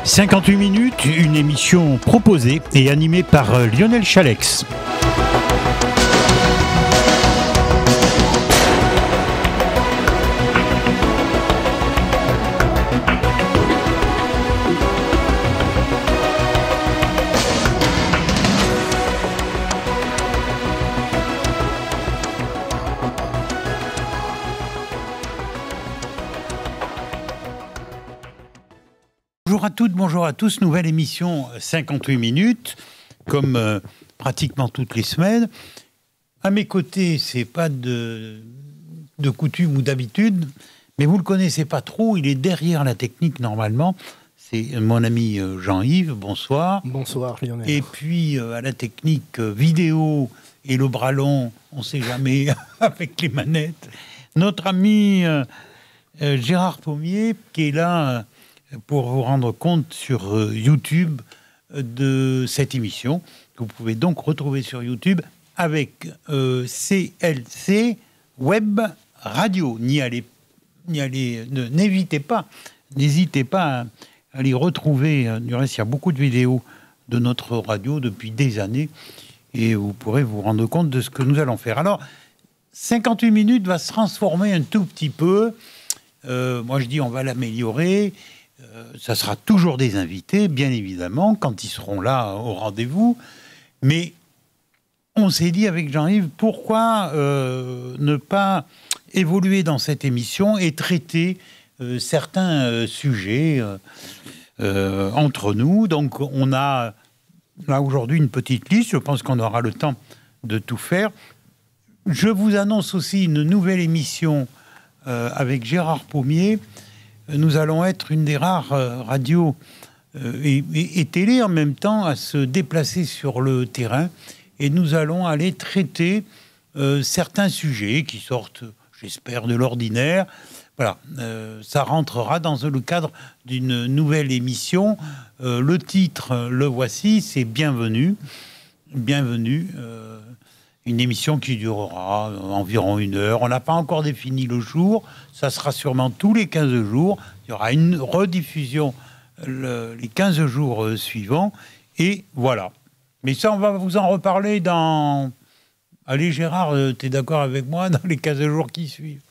58 minutes, une émission proposée et animée par Lionel Chalex. Bonjour à toutes, bonjour à tous. Nouvelle émission 58 minutes, comme pratiquement toutes les semaines. À mes côtés, c'est pas de coutume ou d'habitude, mais vous le connaissez pas trop. Il est derrière la technique normalement. C'est mon ami Jean-Yves. Bonsoir. Bonsoir Lionel. Et puis à la technique vidéo et le bras long, on ne sait jamais avec les manettes. Notre ami Gérard Pommier qui est là. Pour vous rendre compte sur YouTube de cette émission, que vous pouvez donc retrouver sur YouTube avec CLC Web Radio. N'hésitez pas à les retrouver. Du reste, il y a beaucoup de vidéos de notre radio depuis des années et vous pourrez vous rendre compte de ce que nous allons faire. Alors, 58 minutes va se transformer un tout petit peu. Moi, je dis on va l'améliorer. Ça sera toujours des invités, bien évidemment, quand ils seront là au rendez-vous. Mais on s'est dit avec Jean-Yves, pourquoi ne pas évoluer dans cette émission et traiter certains sujets entre nous. Donc on a là aujourd'hui une petite liste, je pense qu'on aura le temps de tout faire. Je vous annonce aussi une nouvelle émission avec Gérard Pommier. Nous allons être une des rares radios et télé en même temps à se déplacer sur le terrain. Et nous allons aller traiter certains sujets qui sortent, j'espère, de l'ordinaire. Voilà, ça rentrera dans le cadre d'une nouvelle émission. Le titre, le voici, c'est Bienvenue. Bienvenue. Une émission qui durera environ 1 heure. On n'a pas encore défini le jour. Ça sera sûrement tous les 15 jours. Il y aura une rediffusion les 15 jours suivants. Et voilà. Mais ça, on va vous en reparler dans... Allez, Gérard, tu es d'accord avec moi? Dans les 15 jours qui suivent.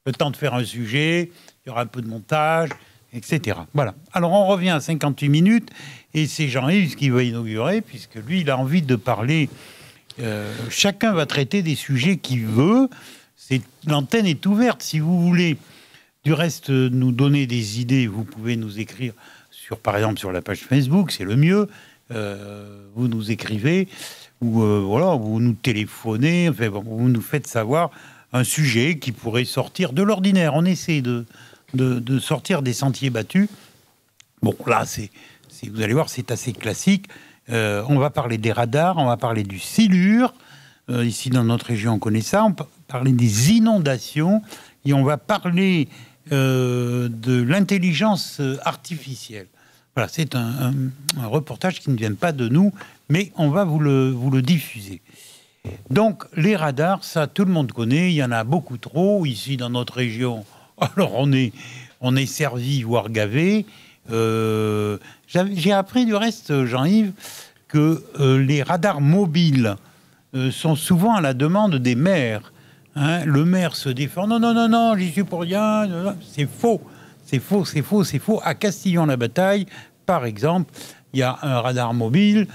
Le temps de faire un sujet, il y aura un peu de montage, etc. Voilà. Alors, on revient à 58 minutes. Et c'est Jean-Yves qui va inaugurer, puisque lui, il a envie de parler... chacun va traiter des sujets qu'il veut. L'antenne est ouverte. Si vous voulez, du reste, nous donner des idées, vous pouvez nous écrire, par exemple, sur la page Facebook, c'est le mieux. Vous nous écrivez, ou voilà, vous nous téléphonez, enfin, vous nous faites savoir un sujet qui pourrait sortir de l'ordinaire. On essaie de sortir des sentiers battus. Bon, là, vous allez voir, c'est assez classique. On va parler des radars, on va parler du silure. Ici, dans notre région, on connaît ça. On va parler des inondations et on va parler de l'intelligence artificielle. Voilà, c'est un reportage qui ne vient pas de nous, mais on va vous le diffuser. Donc, les radars, ça, tout le monde connaît. Il y en a beaucoup trop. Ici, dans notre région, alors on est servi, voire gavé. J'ai appris du reste, Jean-Yves, que les radars mobiles sont souvent à la demande des maires. Hein, le maire se défend. Non, j'y suis pour rien. C'est faux. C'est faux. À Castillon-la-Bataille, par exemple, il y a un radar mobile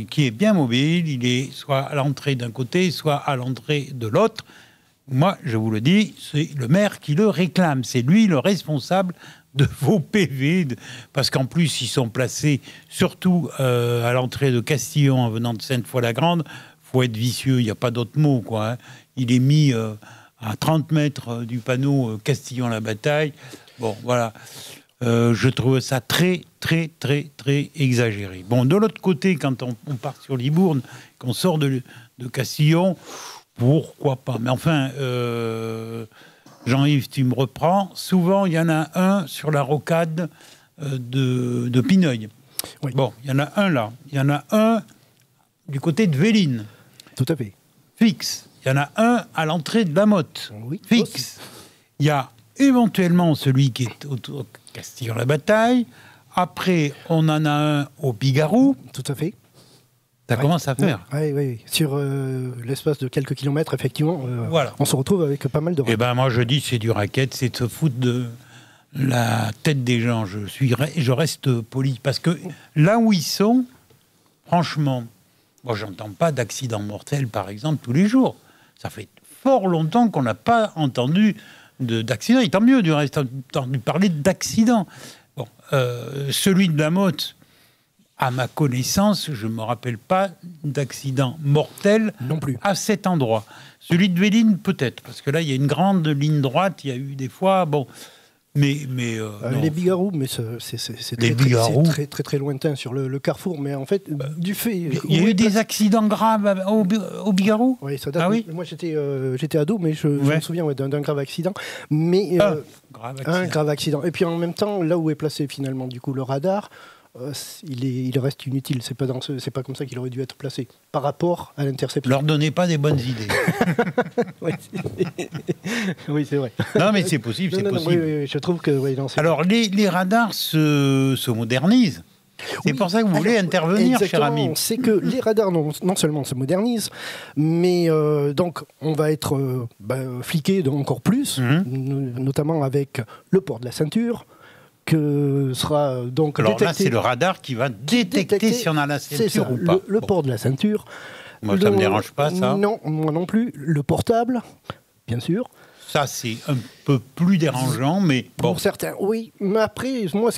qui est bien mobile. Il est soit à l'entrée d'un côté, soit à l'entrée de l'autre. Moi, je vous le dis, c'est le maire qui le réclame. C'est lui le responsable de vos PV, parce qu'en plus, ils sont placés surtout à l'entrée de Castillon en venant de Sainte-Foy-la-Grande. Il faut être vicieux, il n'y a pas d'autre mot, quoi. Hein. Il est mis à 30 mètres du panneau Castillon-la-Bataille. Bon, voilà. Je trouve ça très exagéré. Bon, de l'autre côté, quand on part sur Libourne, qu'on sort de Castillon, pourquoi pas? Mais enfin... Jean-Yves, tu me reprends. Souvent, il y en a un sur la rocade de Pineuil. Oui. Bon, il y en a un là. Il y en a un du côté de Véline. Tout à fait. Fixe. Il y en a un à l'entrée de la Motte. Oui. Fixe. Il y a éventuellement celui qui est autour de Castillon-la-Bataille, Après, on en a un au Bigarou. Tout à fait. Ça commence à faire. Oui. Sur l'espace de quelques kilomètres, effectivement, Voilà. on se retrouve avec pas mal de... Eh ben moi, je dis c'est du racket, c'est de se foutre de la tête des gens. Je reste poli. Parce que là où ils sont, franchement, moi, j'entends pas d'accident mortel, par exemple, tous les jours. Ça fait fort longtemps qu'on n'a pas entendu d'accident. Et tant mieux, du reste, entendu parler d'accident. Bon, celui de la Motte, à ma connaissance, je ne me rappelle pas d'accident mortel non plus à cet endroit. Celui de Véline, peut-être, parce que là, il y a une grande ligne droite, il y a eu des fois... Bon, mais les Bigarous, mais c'est très lointain sur le carrefour. Mais en fait, du fait... Il y a eu des accidents graves au Bigarou. Oui, ça date. Ah oui, moi, j'étais ado, mais je me souviens d'un grave accident. Mais un grave accident. Et puis en même temps, là où est placé finalement du coup le radar, il reste inutile. C'est pas comme ça qu'il aurait dû être placé par rapport à l'interception. Leur donnez pas des bonnes idées. Oui, c'est vrai. Non, mais c'est possible, c'est possible. Oui, je trouve que... Oui, non, alors, les radars se modernisent. C'est pour ça que vous voulez intervenir, cher ami. C'est que les radars, non seulement se modernisent, mais donc on va être fliqués encore plus, notamment avec le port de la ceinture, que sera donc alors détecté. Là, c'est le radar qui va détecter si on a la ceinture ou pas. Le port de la ceinture. Moi, ça ne me dérange pas, ça. Non, moi non plus. Le portable, bien sûr. Ça, c'est un peu plus dérangeant, mais bon. Pour certains, oui. Mais après, moi,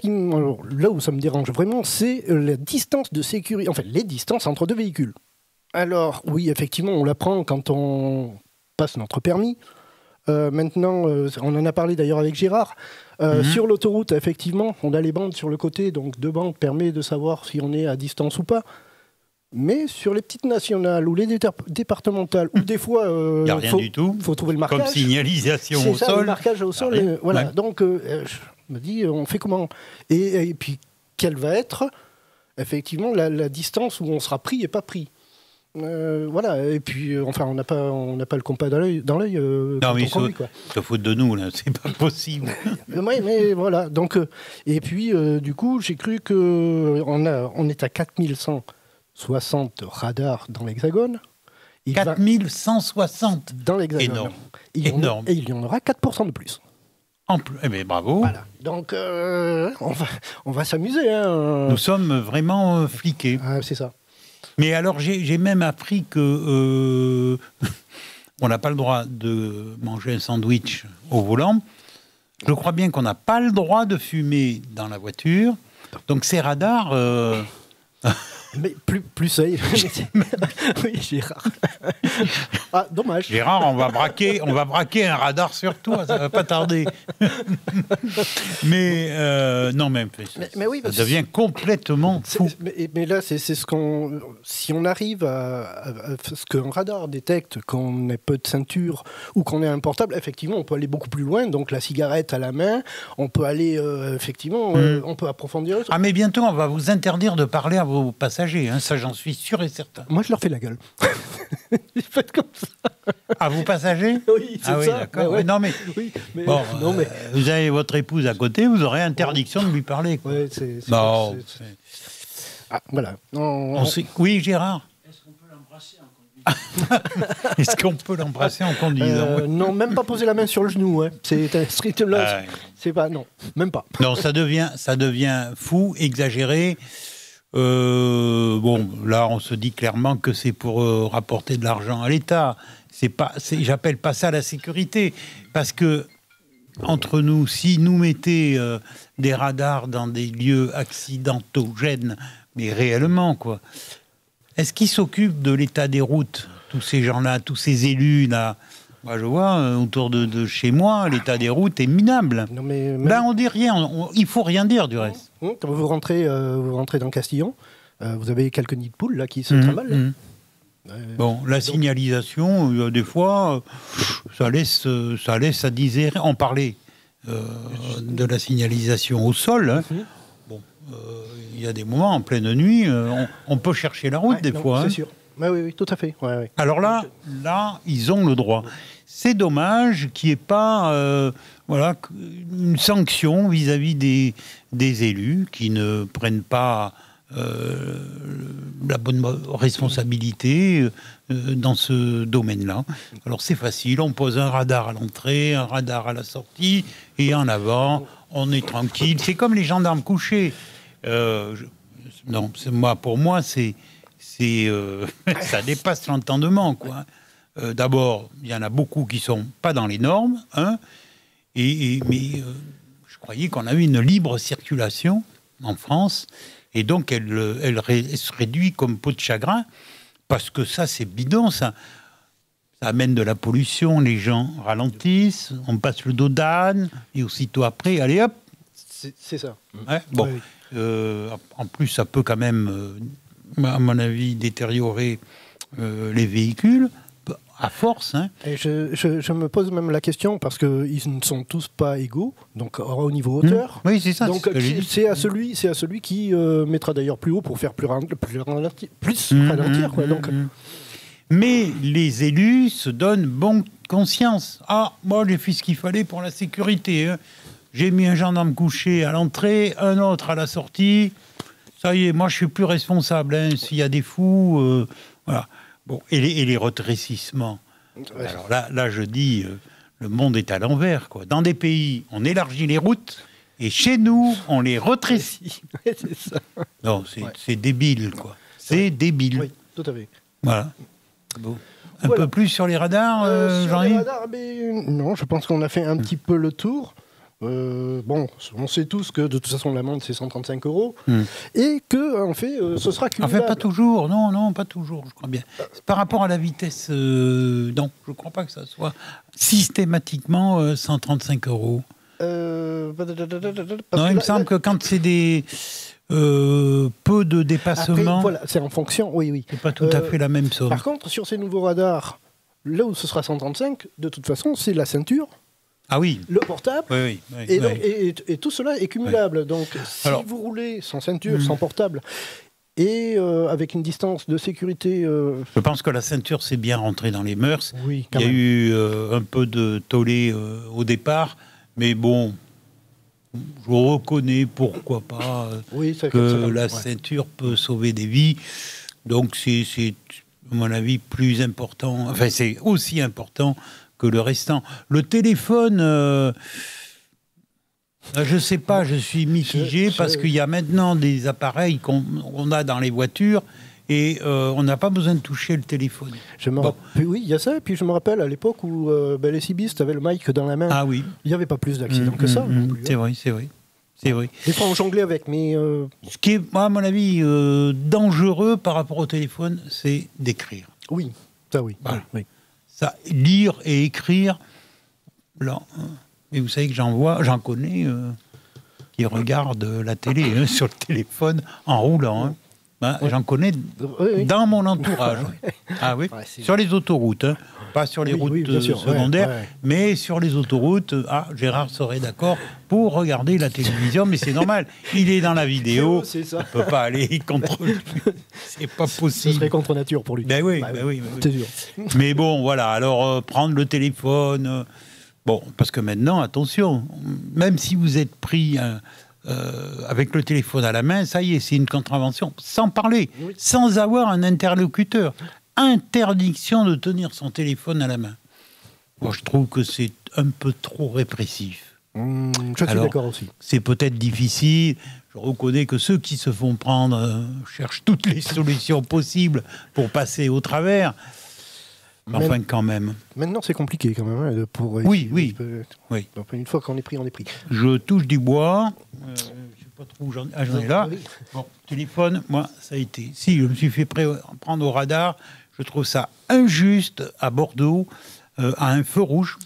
là où ça me dérange vraiment, c'est la distance de sécurité. Enfin, les distances entre deux véhicules. Alors, oui, effectivement, on l'apprend quand on passe notre permis. Maintenant, on en a parlé d'ailleurs avec Gérard. Sur l'autoroute, effectivement, on a les bandes sur le côté, donc deux bandes permet de savoir si on est à distance ou pas. Mais sur les petites nationales ou les départementales, où des fois, il n'y a rien du tout. Il faut trouver le marquage. Comme signalisation au sol. Le marquage au sol. Voilà. Ouais. Donc, je me dis, on fait comment ? Et puis, quelle va être, effectivement, la distance où on sera pris et pas pris ? Voilà, et puis enfin on n'a pas le compas dans l'œil non mais il se fout de nous là, c'est pas possible. Oui, mais voilà, donc et puis du coup j'ai cru que on est à 4160 radars dans l'Hexagone. 4160 dans l'Hexagone. Énorme. Énorme. Et il y en aura 4% de plus. En plus, eh bien, bravo. Voilà. Donc on va s'amuser. Hein. Nous sommes vraiment fliqués. Ah, c'est ça. Mais alors, j'ai même appris que on n'a pas le droit de manger un sandwich au volant. Je crois bien qu'on n'a pas le droit de fumer dans la voiture. Donc ces radars... Mais plus ça y est. Oui, Gérard. Ah, dommage. Gérard, on va braquer un radar sur toi, ça va pas tarder. Mais non, mais oui, ça devient complètement fou. Mais là, c'est ce qu'on... Si on arrive à ce qu'un radar détecte qu'on ait peu de ceinture ou qu'on ait un portable, effectivement, on peut aller beaucoup plus loin. Donc la cigarette à la main, on peut aller, effectivement, on peut approfondir. Ah, mais bientôt, on va vous interdire de parler à vos passagers. Hein, ça, j'en suis sûr et certain. Moi, je leur fais la gueule. Faites comme ça. À vous passagers ? Oui, c'est ça. Oui, d'accord. Ouais. Non, mais, bon, non, mais... vous avez votre épouse à côté, vous aurez interdiction de lui parler. Quoi. Ouais, bon, Ah, voilà. Oui, Gérard ? Est-ce qu'on peut l'embrasser en conduisant ? Est-ce qu'on peut l'embrasser en conduisant ? Non, même pas poser la main sur le genou. Hein. C'est strictement... c'est pas... Non, même pas. Non, ça devient fou, exagéré. Bon, là, on se dit clairement que c'est pour rapporter de l'argent à l'État. J'appelle pas ça la sécurité, parce que entre nous, si nous mettez des radars dans des lieux accidentogènes, mais réellement, quoi, est-ce qu'ils s'occupent de l'état des routes, tous ces gens-là, tous ces élus là? Moi, je vois autour de chez moi, l'état des routes est minable. Non, mais là, on dit rien. Il faut rien dire du reste. Quand vous rentrez dans Castillon, vous avez quelques nids de poules là qui se trimballent. Bon, la signalisation, des fois, ça laisse à désirer. On parlait de la signalisation au sol. Hein. Bon, il y a des moments en pleine nuit, on peut chercher la route des fois. C'est sûr. Oui, tout à fait. Ouais. Alors là, ils ont le droit. c'est dommage qu'il n'y ait pas voilà, une sanction vis-à-vis des élus qui ne prennent pas la bonne responsabilité dans ce domaine-là. Alors c'est facile, on pose un radar à l'entrée, un radar à la sortie, et en avant, on est tranquille. C'est comme les gendarmes couchés. Non, pour moi, ça dépasse l'entendement, quoi. D'abord, il y en a beaucoup qui sont pas dans les normes, hein, mais je croyais qu'on avait une libre circulation en France, et donc elle se réduit comme peau de chagrin, parce que ça, c'est bidon, ça amène de la pollution, les gens ralentissent, on passe le dos d'âne, et aussitôt après, allez hop. C'est ça. Ouais, bon. Oui. En plus, ça peut quand même, à mon avis, détériorer les véhicules. À force, hein. Et je me pose même la question, parce qu'ils ne sont tous pas égaux, donc au niveau hauteur. Oui, c'est ça. Donc c'est à celui qui mettra d'ailleurs plus haut pour faire plus ralentir. Quoi, donc. Mais les élus se donnent bonne conscience. Ah, moi j'ai fait ce qu'il fallait pour la sécurité. Hein. J'ai mis un gendarme couché à l'entrée, un autre à la sortie. Ça y est, moi je suis plus responsable. Hein. S'il y a des fous, voilà. Bon, et les rétrécissements. Ouais. Alors là, je dis, le monde est à l'envers, quoi. Dans des pays, on élargit les routes, et chez nous, on les rétrécit. C'est ça. Non, c'est débile, quoi. C'est débile. Oui, tout à fait. Voilà. Bon. Un peu plus sur les radars, Jean-Yves ? Sur les radars, non, je pense qu'on a fait un petit peu le tour. Bon, on sait tous que de toute façon l'amende c'est 135 € et que en fait ce sera cumulable. En fait, pas toujours. Non, pas toujours. Je crois bien. Par rapport à la vitesse, non, je crois pas que ça soit systématiquement 135 €. Non, il me semble que quand c'est des peu de dépassements, après, voilà, c'est en fonction. Oui. C'est pas tout à fait la même somme. Par contre, sur ces nouveaux radars, là où ce sera 135, de toute façon, c'est la ceinture. Ah oui. Le portable. Oui. Et tout cela est cumulable. Oui. Donc, si vous roulez sans ceinture, sans portable, et avec une distance de sécurité... Je pense que la ceinture, c'est bien rentré dans les mœurs. Oui, il y a eu un peu de tollé au départ, mais bon, je reconnais, pourquoi pas, que la ceinture peut sauver des vies. Donc, c'est à mon avis, plus important. Enfin, c'est aussi important que le restant. Le téléphone, je sais pas, je suis mitigé parce qu'il y a maintenant des appareils qu'on a dans les voitures et on n'a pas besoin de toucher le téléphone. Oui, il y a ça. Et puis je me rappelle à l'époque où les cibistes avaient le mic dans la main. Ah oui. Il n'y avait pas plus d'accidents que ça. Non plus, c'est vrai. C'est vrai. Des fois, on jonglait avec, mais... Ce qui est, à mon avis, dangereux par rapport au téléphone, c'est d'écrire. Oui, ça oui. Voilà. Oui. Ça, lire et écrire, là, et vous savez que j'en connais qui regardent la télé sur le téléphone en roulant. Hein. Ben, j'en connais dans mon entourage. Ah oui, sur les autoroutes, pas sur les routes secondaires, mais sur les autoroutes. Ah, Gérard serait d'accord pour regarder la télévision, mais c'est normal. Il est dans la vidéo, il ne peut pas aller contre lui. C'est pas possible. Ce serait contre nature pour lui. Ben oui. C'est sûr. Mais bon, voilà. Alors prendre le téléphone, bon, parce que maintenant, attention, même si vous êtes pris avec le téléphone à la main, ça y est, c'est une contravention. Sans parler, sans avoir un interlocuteur. Interdiction de tenir son téléphone à la main. Moi, je trouve que c'est un peu trop répressif. Je suis d'accord aussi. C'est peut-être difficile. Je reconnais que ceux qui se font prendre cherchent toutes les solutions possibles pour passer au travers. Mais enfin, quand même. Maintenant, c'est compliqué quand même. Oui. Donc, une fois qu'on est pris, on est pris. Je touche du bois. Je ne sais pas trop où j'en ai là. Oui. Bon, téléphone, moi, ça a été. Si, je me suis fait prendre au radar. Je trouve ça injuste à Bordeaux, à un feu rouge.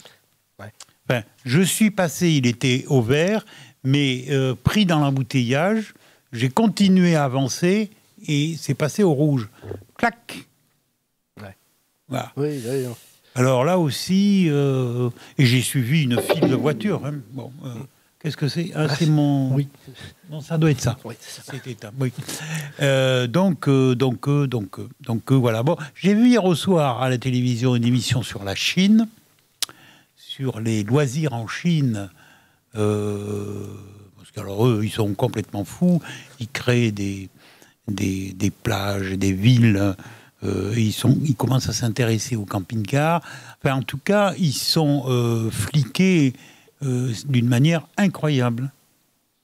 Ouais. Enfin, je suis passé, il était au vert, mais pris dans l'embouteillage, j'ai continué à avancer et c'est passé au rouge. Clac. Ouais. Voilà. Oui. Alors là aussi, et j'ai suivi une file de voitures. Hein. Bon, qu'est-ce que c'est ? C'est mon... Oui. Non, ça doit être ça. Oui, c'est ça. C'était un... Oui. Donc, voilà. Bon, j'ai vu hier au soir à la télévision une émission sur la Chine. sur les loisirs en Chine, parce qu'alors eux, ils sont complètement fous. Ils créent des plages, des villes. Ils commencent à s'intéresser aux camping-cars. Enfin, en tout cas, ils sont fliqués d'une manière incroyable.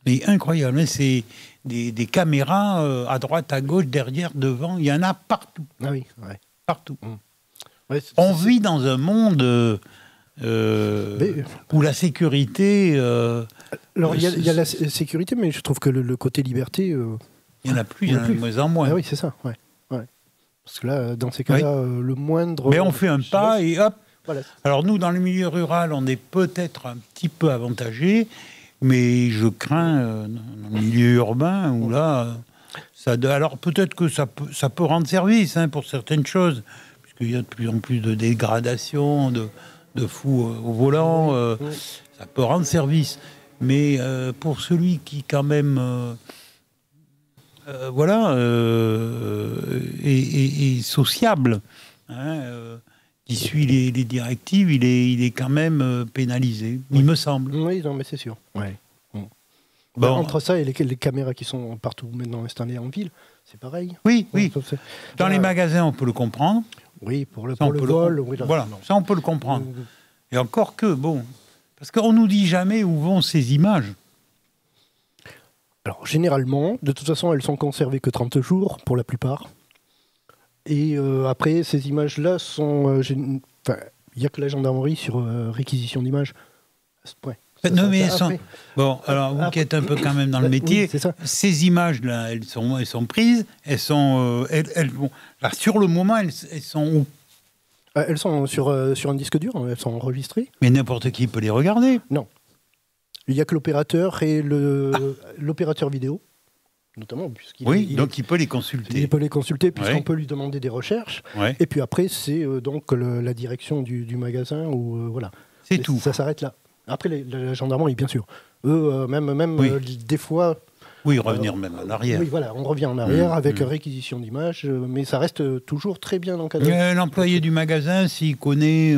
Mais incroyable. Hein, c'est des caméras à droite, à gauche, derrière, devant. Il y en a partout. Ah oui, ouais. Partout. Ouais, On vit dans un monde où la sécurité... alors, il y a la sécurité, mais je trouve que le côté liberté... il n'y en a plus, il y en a de moins en moins. Ah oui, c'est ça, ouais. Parce que là, dans ces cas-là, le moindre... Mais on fait un pas et hop. Voilà. Alors nous, dans le milieu rural, on est peut-être un petit peu avantagé, mais je crains dans le milieu urbain où là... alors peut-être que ça peut rendre service pour certaines choses, puisqu'il y a de plus en plus de dégradation, de fous au volant, ça peut rendre service. Mais pour celui qui quand même... est sociable, qui suit les directives, il est quand même pénalisé, il me semble. Oui, non, mais c'est sûr. Ouais. Bon. Entre ça et les caméras qui sont partout maintenant installées en ville, c'est pareil. Oui. Ça, Dans les magasins, on peut le comprendre. Oui, pour le vol. Oui, là, voilà, ça, on peut le comprendre. Et encore que, parce qu'on nous dit jamais où vont ces images. Alors, généralement, de toute façon, elles sont conservées que 30 jours, pour la plupart. Et après, ces images-là sont... il n'y a que la gendarmerie sur réquisition d'images. Ouais. Non, mais bon, alors vous qui êtes un peu quand même dans le métier, oui, ces images-là, elles sont prises, elles sont... là, sur le moment, elles sont où? Elles sont sur un disque dur, elles sont enregistrées. Mais n'importe qui peut les regarder. Non. Il n'y a que l'opérateur et l'opérateur vidéo, notamment. Donc il peut les consulter. Il peut les consulter puisqu'on peut lui demander des recherches. Ouais. Et puis après, c'est donc la direction du magasin. Voilà. C'est tout. Ça s'arrête là. Après, la gendarmerie, bien sûr. Eux, même des fois... Oui, revenir même en arrière. Oui, voilà, on revient en arrière avec réquisition d'images, mais ça reste toujours très bien encadré. L'employé du magasin, s'il connaît...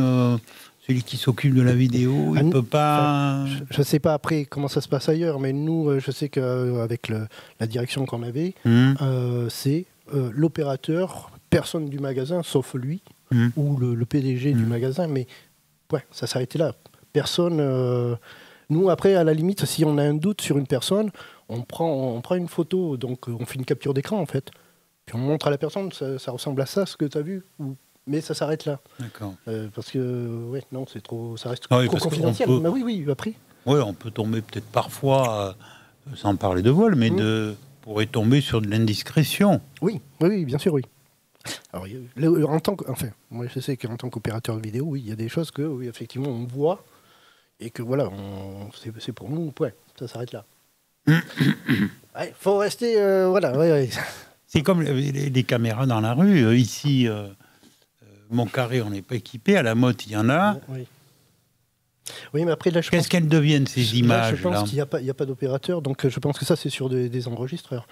celui qui s'occupe de la vidéo, il ne peut pas... Je ne sais pas après comment ça se passe ailleurs, mais nous, je sais qu'avec la direction qu'on avait, c'est l'opérateur, personne du magasin, sauf lui, ou le PDG du magasin, mais ouais, ça s'arrêtait là. Personne... nous, après, à la limite, si on a un doute sur une personne, on prend une photo, donc on fait une capture d'écran, en fait. Puis on montre à la personne, ça ressemble à ça, ce que tu as vu, mais ça s'arrête là. D'accord. Parce que, non, c'est trop, ça reste trop confidentiel. Mais oui, après. Oui, on peut tomber peut-être parfois, sans parler de vol, mais pourrait tomber sur de l'indiscrétion. Oui, bien sûr, oui. Alors, moi je sais qu'en tant qu'opérateur de vidéo, oui, il y a des choses que, oui, effectivement, on voit et que voilà, c'est pour nous, ouais, ça s'arrête là. Il faut rester, voilà. Ouais. C'est comme les caméras dans la rue. Ici, Montcarré, on n'est pas équipé. À la Motte, il y en a. Oui, mais après, là, qu'est-ce qu'elles deviennent, ces images? Je pense qu'il n'y a pas d'opérateur, donc je pense que ça, c'est sur des enregistreurs.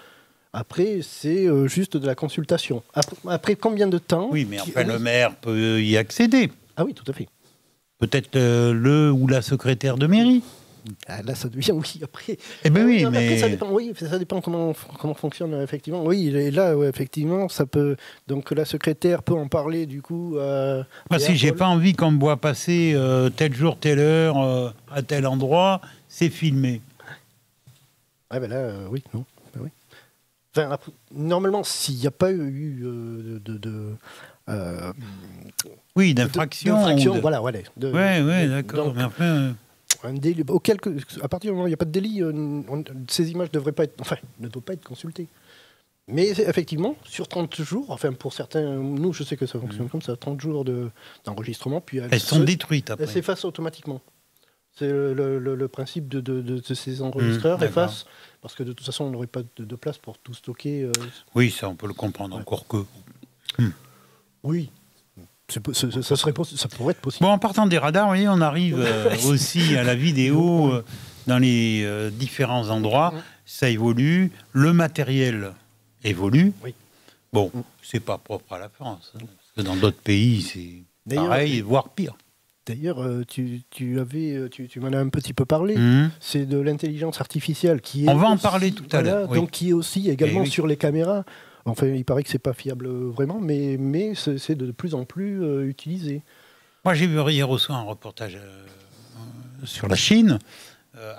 Après, c'est juste de la consultation. Après combien de temps? Oui, mais enfin, le maire peut y accéder. Ah oui, tout à fait. Peut-être le ou la secrétaire de mairie. Ah, là, ça devient, oui, après... Eh ben oui, mais... mais... ça dépend comment fonctionne, effectivement. Oui, et là, effectivement, ça peut... Donc, la secrétaire peut en parler, du coup... si j'ai pas envie qu'on me voit passer tel jour, telle heure, à tel endroit, c'est filmé. Ah ben là, oui, non. Ben oui. Enfin, normalement, s'il n'y a pas eu oui, d'infraction. Voilà. Oui, d'accord. Donc, mais enfin... un délit, à partir du moment où il n'y a pas de délit, ces images ne doivent pas être consultées. Mais effectivement, sur 30 jours, enfin pour certains, nous je sais que ça fonctionne comme ça, 30 jours d'enregistrement, puis elles sont détruites après. Elles s'effacent automatiquement. C'est le principe de ces enregistreurs, effacent, parce que de toute façon on n'aurait pas de place pour tout stocker. Oui, ça on peut le comprendre, encore que... Oui. Ça pourrait être possible. Bon, en partant des radars, vous voyez, on arrive aussi à la vidéo dans les différents endroits. Ça évolue, le matériel évolue. Oui. Bon, c'est pas propre à la France, parce que dans d'autres pays, c'est pareil, voire pire. D'ailleurs, tu m'en as un petit peu parlé. C'est de l'intelligence artificielle qui est. On va en aussi, parler tout à l'heure. Oui. Donc qui est aussi également oui. sur les caméras. Enfin, il paraît que c'est pas fiable vraiment, mais c'est de plus en plus utilisé. Moi, j'ai vu hier au soir un reportage sur la Chine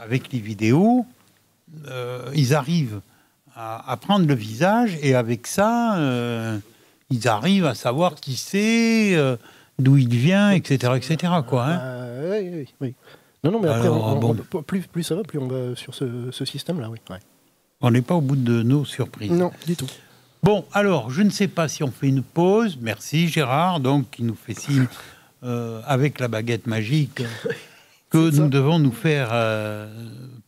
avec les vidéos. Ils arrivent à prendre le visage et avec ça, ils arrivent à savoir qui c'est. D'où il vient, etc., etc., quoi. Hein. Oui. Non, mais après, Alors, plus ça va, plus on va sur ce système-là, oui. Ouais. On n'est pas au bout de nos surprises. Non, du tout. Bon, alors, je ne sais pas si on fait une pause. Merci, Gérard, donc, qui nous fait signe avec la baguette magique que nous devons nous faire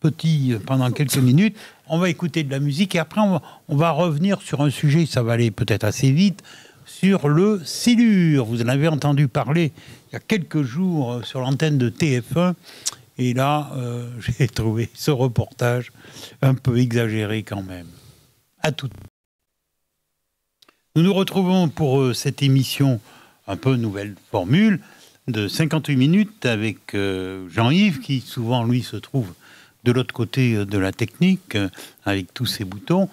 petit pendant quelques minutes. On va écouter de la musique et après, on va revenir sur un sujet, ça va aller peut-être assez vite, sur le silure. Vous en avez entendu parler il y a quelques jours sur l'antenne de TF1. Et là, j'ai trouvé ce reportage un peu exagéré quand même. À tout. Nous nous retrouvons pour cette émission un peu nouvelle formule de 58 minutes avec Jean-Yves qui souvent, lui, se trouve de l'autre côté de la technique avec tous ses boutons.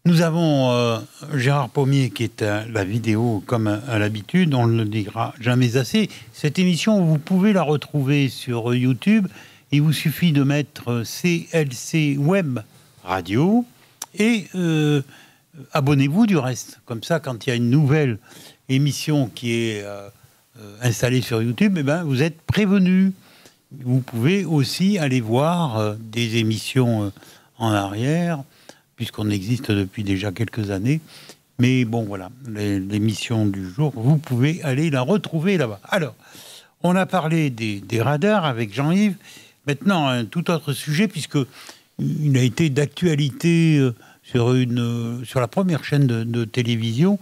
Nous avons Gérard Pommier qui est à la vidéo comme à l'habitude, on ne le dira jamais assez. Cette émission, vous pouvez la retrouver sur YouTube. Il vous suffit de mettre CLC Web Radio et abonnez-vous du reste. Comme ça, quand il y a une nouvelle émission qui est installée sur YouTube, eh ben, vous êtes prévenus. Vous pouvez aussi aller voir des émissions en arrière, puisqu'on existe depuis déjà quelques années. Mais bon, voilà, l'émission du jour, vous pouvez aller la retrouver là-bas. Alors, on a parlé des radars avec Jean-Yves. Maintenant, un tout autre sujet, puisqu'il a été d'actualité sur la première chaîne de télévision.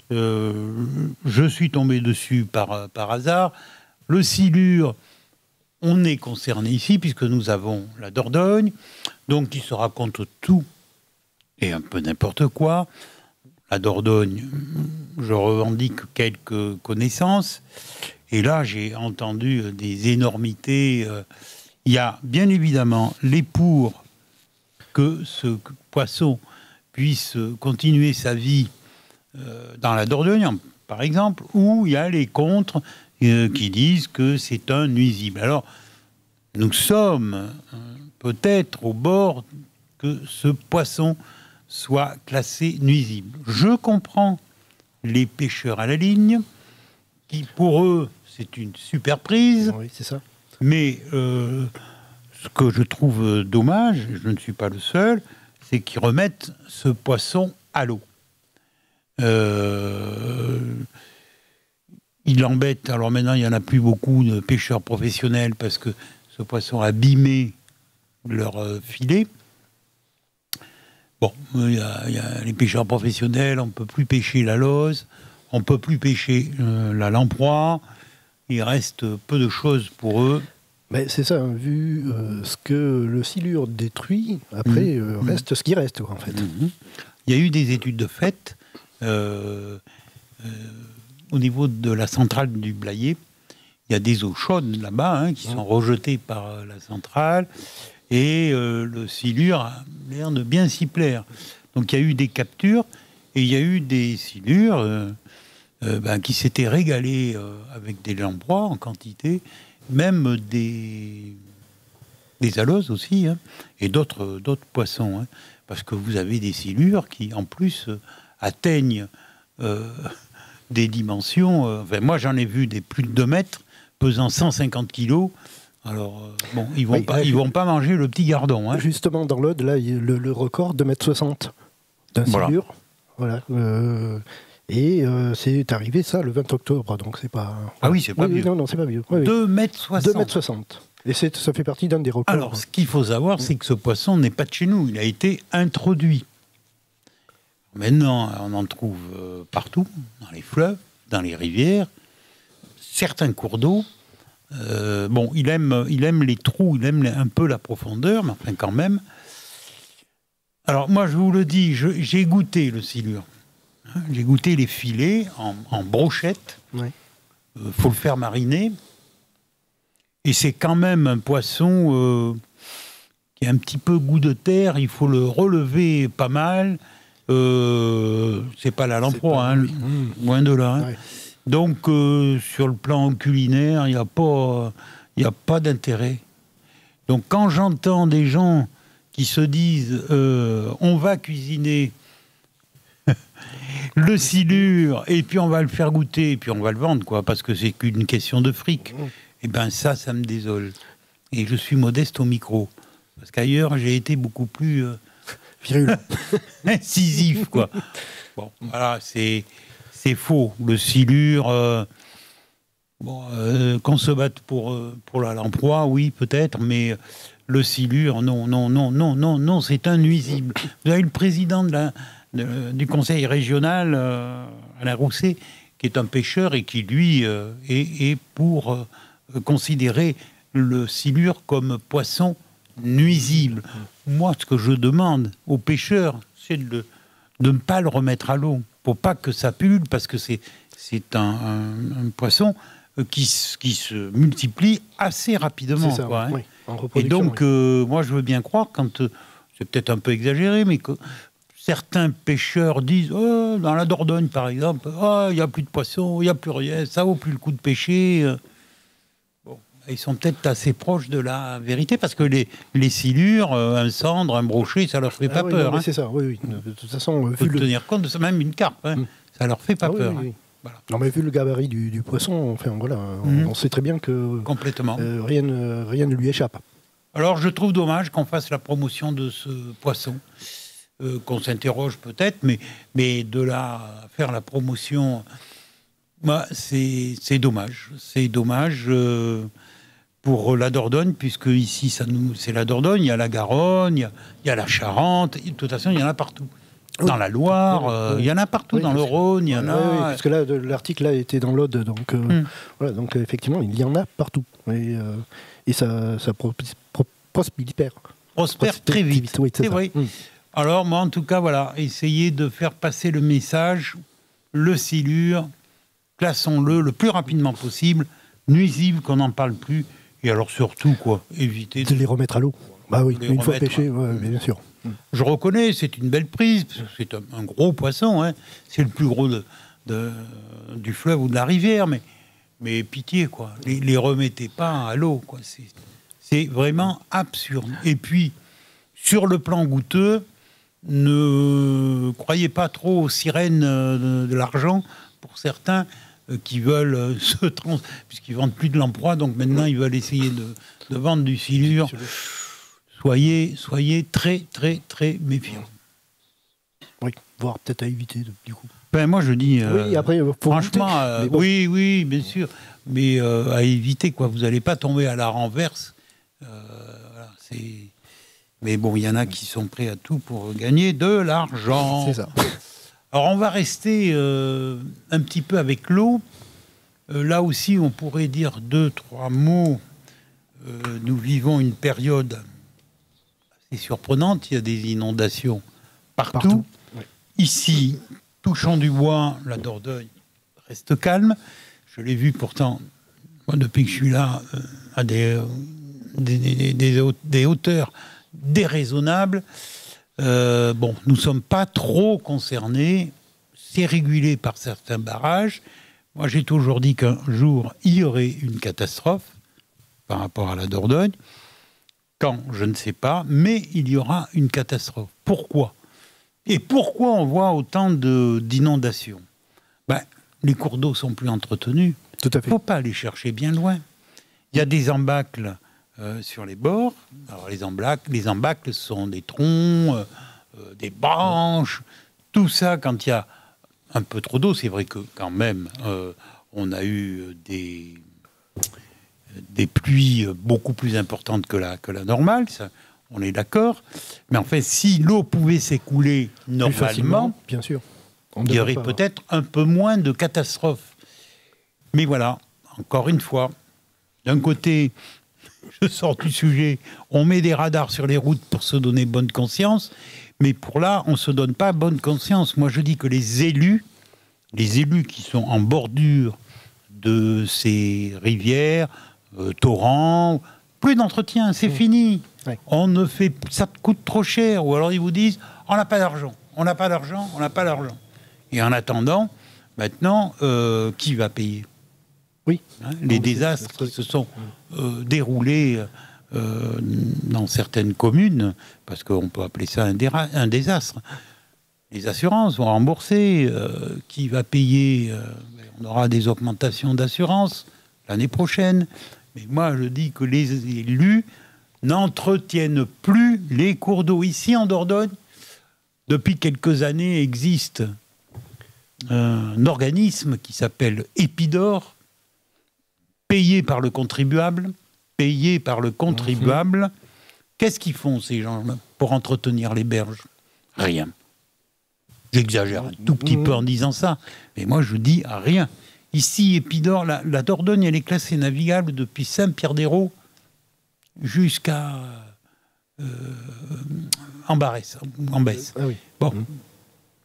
Je suis tombé dessus par hasard. Le silure, on est concerné ici, puisque nous avons la Dordogne, donc qui se raconte tout et un peu n'importe quoi. La Dordogne, je revendique quelques connaissances. Et là, j'ai entendu des énormités. Il y a bien évidemment les pour que ce poisson puisse continuer sa vie dans la Dordogne, par exemple, ou il y a les contre qui disent que c'est un nuisible. Alors, nous sommes peut-être au bord que ce poisson soit classé nuisible. Je comprends les pêcheurs à la ligne, qui pour eux, c'est une super prise. Oui, c'est ça. Mais ce que je trouve dommage, je ne suis pas le seul, c'est qu'ils remettent ce poisson à l'eau. Il l'embête. Alors maintenant, il n'y en a plus beaucoup de pêcheurs professionnels parce que ce poisson a abîmé leur filet. Bon, il y a les pêcheurs professionnels, on ne peut plus pêcher la loze, on ne peut plus pêcher la lamproie. Il reste peu de choses pour eux. Mais c'est ça, hein, vu ce que le silure détruit, après reste ce qui reste, en fait. Il y a eu des études de fait au niveau de la centrale du Blayais. Il y a des eaux chaudes là-bas qui sont rejetées par la centrale. Et le silure a l'air de bien s'y plaire. Donc il y a eu des captures et il y a eu des silures qui s'étaient régalés avec des lamproies en quantité, même des aloses aussi, et d'autres poissons. Parce que vous avez des silures qui, en plus, atteignent des dimensions... moi, j'en ai vu des plus de 2 mètres, pesant 150 kilos. Alors, bon, ils vont pas manger le petit gardon. Justement, dans l'Aude, là, le record, 2,60 m d'un silure. Voilà. Et c'est arrivé, ça, le 20 octobre, donc c'est pas... Ah oui, c'est pas vieux. Non, c'est pas vieux. 2,60 m. 2,60 m. Et ça fait partie d'un des records. Alors, ce qu'il faut savoir, c'est que ce poisson n'est pas de chez nous. Il a été introduit. Maintenant, on en trouve partout, dans les fleuves, dans les rivières, certains cours d'eau. Il aime les trous, il aime un peu la profondeur, mais enfin quand même. Alors moi, je vous le dis, j'ai goûté le silure. J'ai goûté les filets en brochette. Ouais. Faut le faire mariner. Et c'est quand même un poisson qui a un petit peu goût de terre. Il faut le relever pas mal. C'est pas la lamproie, hein, loin de là. Hein. Ouais. Donc, sur le plan culinaire, il n'y a pas d'intérêt. Donc, quand j'entends des gens qui se disent on va cuisiner le silure et puis on va le faire goûter et puis on va le vendre, quoi, parce que c'est qu'une question de fric, et ben ça me désole. Et je suis modeste au micro. Parce qu'ailleurs, j'ai été beaucoup plus Virulent. incisif, quoi. Bon, voilà, c'est faux. Le silure, qu'on se batte pour la lamproie, oui, peut-être, mais le silure, non, c'est un nuisible. Vous avez le président du conseil régional, Alain Rousset, qui est un pêcheur et qui, lui, est pour considérer le silure comme poisson nuisible. Moi, ce que je demande aux pêcheurs, c'est de ne pas le remettre à l'eau, pour pas que ça pullule, parce que c'est un poisson qui se multiplie assez rapidement. C'est ça, quoi, hein. oui, en Et reproduction, donc, oui. moi, je veux bien croire, quand c'est peut-être un peu exagéré, mais que certains pêcheurs disent, oh, dans la Dordogne, par exemple, il n'y a plus de poissons, il n'y a plus rien, ça vaut plus le coup de pêcher. Bon, ils sont peut-être assez proches de la vérité, parce que les silures, un cendre, un brochet, ça leur fait pas oui, peur. non, Hein. c'est ça, oui. De toute façon, Il faut tenir compte de ça, même une carpe, hein, ça leur fait pas peur. oui. Hein. Voilà. Non, mais vu le gabarit du poisson, enfin voilà, on sait très bien que Complètement. rien ne lui échappe. Alors, je trouve dommage qu'on fasse la promotion de ce poisson, qu'on s'interroge peut-être, mais de là à faire la promotion, c'est dommage. C'est dommage pour la Dordogne, puisque ici, c'est la Dordogne, il y a la Garonne, il y a la Charente, de toute façon, il y en a partout. Dans la Loire, il y en a partout, dans le Rhône, il y en a... Oui, parce que là, l'article là était dans l'Aude, donc voilà, donc effectivement, il y en a partout. Et ça prospère. Prospère très vite. Oui, c'est vrai. Alors, moi, en tout cas, voilà, essayez de faire passer le message, le silure, classons-le le plus rapidement possible, nuisible, qu'on n'en parle plus, et alors surtout, quoi, éviter de les remettre à l'eau. Bah oui, une fois pêché, bien sûr. Je reconnais, c'est une belle prise, c'est un gros poisson, hein. C'est le plus gros du fleuve ou de la rivière, mais pitié, quoi. Les remettez pas à l'eau, quoi. C'est vraiment absurde. Et puis, sur le plan goûteux, ne croyez pas trop aux sirènes de l'argent pour certains qui veulent puisqu'ils vendent plus de lamproie, donc maintenant ils veulent essayer de vendre du silure. Soyez très, très, très méfiants. Oui, voire peut-être à éviter, du coup. Ben, moi, je dis... oui, après, franchement, bon. oui, bien sûr. Mais à éviter, quoi. Vous n'allez pas tomber à la renverse. Voilà, mais bon, il y en a qui sont prêts à tout pour gagner de l'argent. C'est ça. Alors, on va rester un petit peu avec l'eau. Là aussi, on pourrait dire 2-3 mots. Nous vivons une période... C'est surprenante, il y a des inondations partout. Oui. Ici, touchant du bois, la Dordogne reste calme. Je l'ai vu pourtant, moi, depuis que je suis là, à des hauteurs déraisonnables. Bon, nous ne sommes pas trop concernés. C'est régulé par certains barrages. Moi, j'ai toujours dit qu'un jour, il y aurait une catastrophe par rapport à la Dordogne. Quand, je ne sais pas, mais il y aura une catastrophe. Pourquoi ? Et pourquoi on voit autant d'inondations ? Les cours d'eau sont plus entretenus. Tout à fait. Il ne faut pas aller chercher bien loin. Il y a des embâcles sur les bords. Alors les embâcles sont des troncs, des branches, tout ça. Quand il y a un peu trop d'eau, c'est vrai que quand même, on a eu des pluies beaucoup plus importantes que la normale, ça, on est d'accord. Mais en fait, si l'eau pouvait s'écouler normalement, bien sûr, il y aurait peut-être un peu moins de catastrophes. Mais voilà, encore une fois, d'un côté, je sors du sujet, on met des radars sur les routes pour se donner bonne conscience, mais pour là, on ne se donne pas bonne conscience. Moi, je dis que les élus qui sont en bordure de ces rivières, torrents, plus d'entretien, c'est fini. Ouais. On ne fait, ça coûte trop cher. Ou alors ils vous disent, on n'a pas d'argent, on n'a pas d'argent, on n'a pas d'argent. Et en attendant, maintenant, qui va payer? Oui. Les désastres qui se sont déroulés dans certaines communes, parce qu'on peut appeler ça un désastre. Les assurances vont rembourser. Qui va payer? On aura des augmentations d'assurance l'année prochaine. Mais moi, je dis que les élus n'entretiennent plus les cours d'eau. Ici, en Dordogne, depuis quelques années, existe un organisme qui s'appelle Épidor, payé par le contribuable. Qu'est-ce qu'ils font, ces gens-là, pour entretenir les berges? Rien. J'exagère un tout petit peu en disant ça, mais moi je dis rien. Ici, Épidor, la Dordogne, elle est classée navigable depuis Saint-Pierre-d'Hérault jusqu'à Ambarès, en Besse. Ah oui. Bon,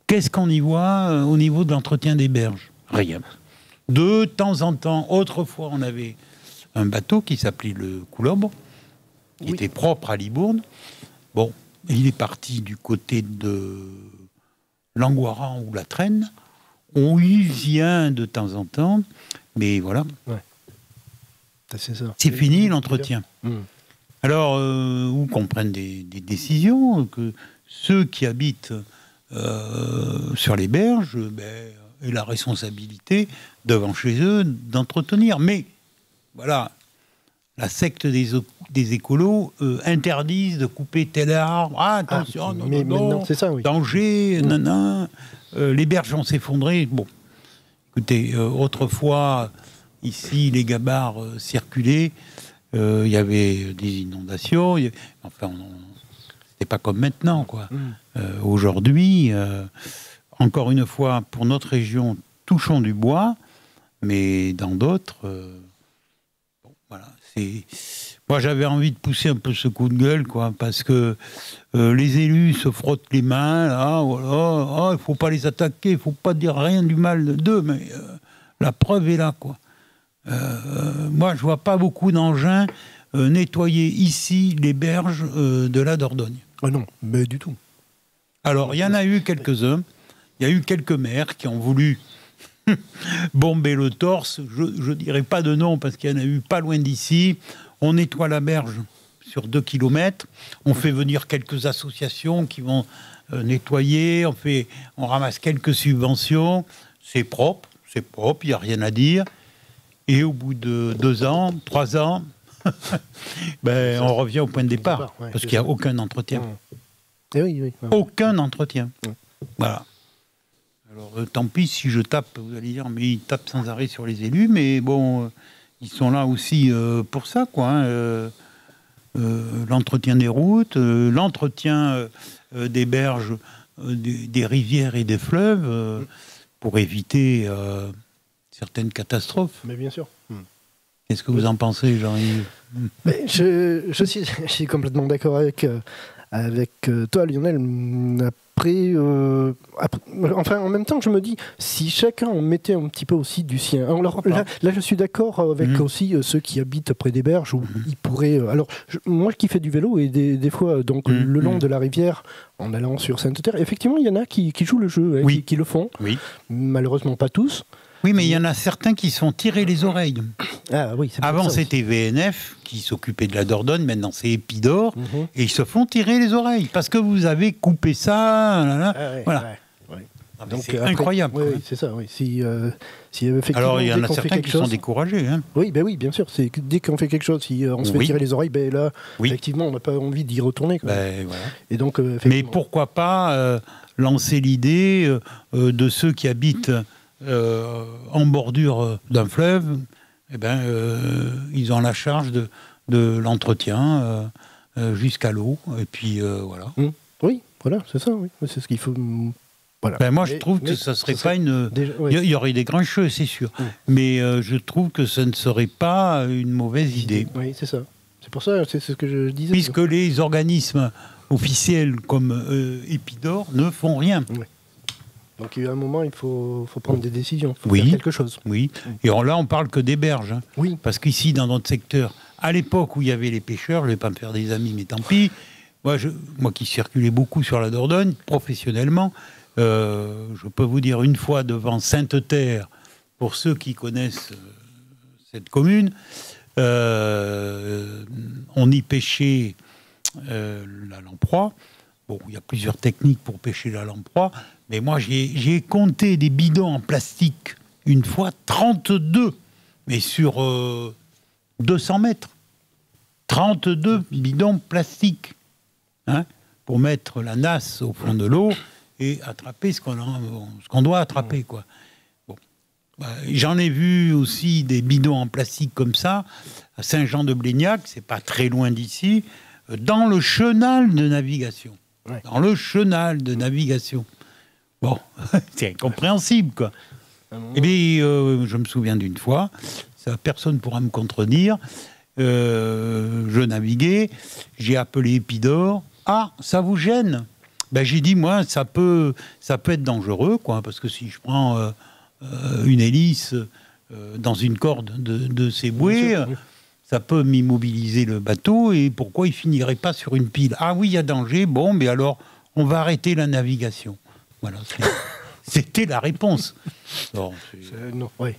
qu'est-ce qu'on y voit au niveau de l'entretien des berges? Rien. De temps en temps, autrefois, on avait un bateau qui s'appelait le Coulobre, qui était propre à Libourne. Bon, il est parti du côté de Langoiran ou la Traîne. On y vient de temps en temps, mais voilà. Ouais. C'est ça. C'est fini l'entretien. Alors, où qu'on prenne des décisions, que ceux qui habitent sur les berges aient la responsabilité devant chez eux d'entretenir. Mais, voilà, la secte des écolos interdisent de couper tel arbre. Ah, attention, non, c'est ça, oui. Danger, les berges vont s'effondrer. Bon, écoutez, autrefois, ici, les gabarres circulaient. Il y avait des inondations. Enfin, c'était pas comme maintenant, quoi. Aujourd'hui, encore une fois, pour notre région, touchons du bois, mais dans d'autres, voilà. Moi, j'avais envie de pousser un peu ce coup de gueule, quoi, parce que les élus se frottent les mains, là, voilà, il faut pas les attaquer, il faut pas dire rien du mal d'eux, mais la preuve est là, quoi. Moi, je vois pas beaucoup d'engins nettoyer ici les berges de la Dordogne. Ah non, mais du tout. Alors, il y en a eu quelques-uns. Il y a eu quelques maires qui ont voulu bomber le torse. Je ne dirais pas de nom parce qu'il y en a eu pas loin d'ici. On nettoie la berge sur 2 kilomètres. On fait venir quelques associations qui vont nettoyer. On ramasse quelques subventions. C'est propre, il n'y a rien à dire. Et au bout de 2 ans, 3 ans, on revient au point de départ. Parce qu'il n'y a aucun entretien. Oui. Aucun entretien. Voilà. Alors, tant pis si je tape, vous allez dire, mais ils tapent sans arrêt sur les élus, mais bon, ils sont là aussi pour ça, quoi. L'entretien des routes, l'entretien des berges, des rivières et des fleuves, pour éviter certaines catastrophes. Mais bien sûr. Qu'est-ce que vous en pensez, Jean-Yves? je suis complètement d'accord avec toi, Lionel. Après, enfin, en même temps, je me dis, si chacun en mettait un petit peu aussi du sien. Alors, là, je suis d'accord avec aussi ceux qui habitent près des berges où ils pourraient. Alors, moi qui fais du vélo et des fois, donc, le long de la rivière, en allant sur Sainte-Terre, effectivement, il y en a qui jouent le jeu, qui le font. Oui. Malheureusement, pas tous. Oui, mais il y en a certains qui se sont tirés les oreilles. Ah, oui, avant, c'était VNF qui s'occupait de la Dordogne, maintenant c'est Épidor, et ils se font tirer les oreilles parce que vous avez coupé ça. Voilà. Donc, c'est incroyable. Oui, c'est ça. Oui. Si effectivement, alors, il y en a certains qui sont découragés. Hein. Oui, bien sûr. C'est que dès qu'on fait quelque chose, si on se fait tirer les oreilles, là, effectivement, on n'a pas envie d'y retourner. Quoi. Voilà. Et donc, mais pourquoi pas lancer l'idée de ceux qui habitent en bordure d'un fleuve, ils ont la charge de l'entretien jusqu'à l'eau, et puis voilà. Oui, voilà, c'est ça, oui. C'est ce qu'il faut. Voilà. Moi, je trouve que ça serait pas une. Il y aurait des grincheux, c'est sûr, mais je trouve que ça ne serait pas une mauvaise idée. Oui, c'est ça. C'est pour ça, c'est ce que je disais. Puisque les organismes officiels comme Épidor ne font rien. Donc il y a un moment, il faut prendre des décisions, il faut Oui. faire quelque chose. Oui. Et là, on parle que des berges. Hein. Oui. Parce qu'ici, dans notre secteur, à l'époque où il y avait les pêcheurs, je ne vais pas me faire des amis, mais tant pis. Moi qui circulais beaucoup sur la Dordogne, professionnellement, je peux vous dire une fois devant Sainte-Terre, pour ceux qui connaissent cette commune, on y pêchait la lamproie. Bon, il y a plusieurs techniques pour pêcher la lamproie, mais moi j'ai compté des bidons en plastique une fois, 32, mais sur 200 mètres. 32 bidons plastiques, hein, pour mettre la nasse au fond de l'eau et attraper ce qu'on doit attraper, quoi. Bon. J'en ai vu aussi des bidons en plastique comme ça, à Saint-Jean-de-Blégnac, c'est pas très loin d'ici, dans le chenal de navigation. Ouais. Dans le chenal de navigation. Bon, c'est incompréhensible, quoi. Et bien, je me souviens d'une fois, ça, personne ne pourra me contredire, je naviguais, j'ai appelé Épidore. Ah, ça vous gêne? Ben, j'ai dit, moi, ça peut être dangereux, quoi, parce que si je prends une hélice dans une corde de ces bouées, ça peut m'immobiliser le bateau, et pourquoi il finirait pas sur une pile? Ah oui, il y a danger, bon, mais alors, on va arrêter la navigation. Voilà, c'était la réponse. Non, ouais.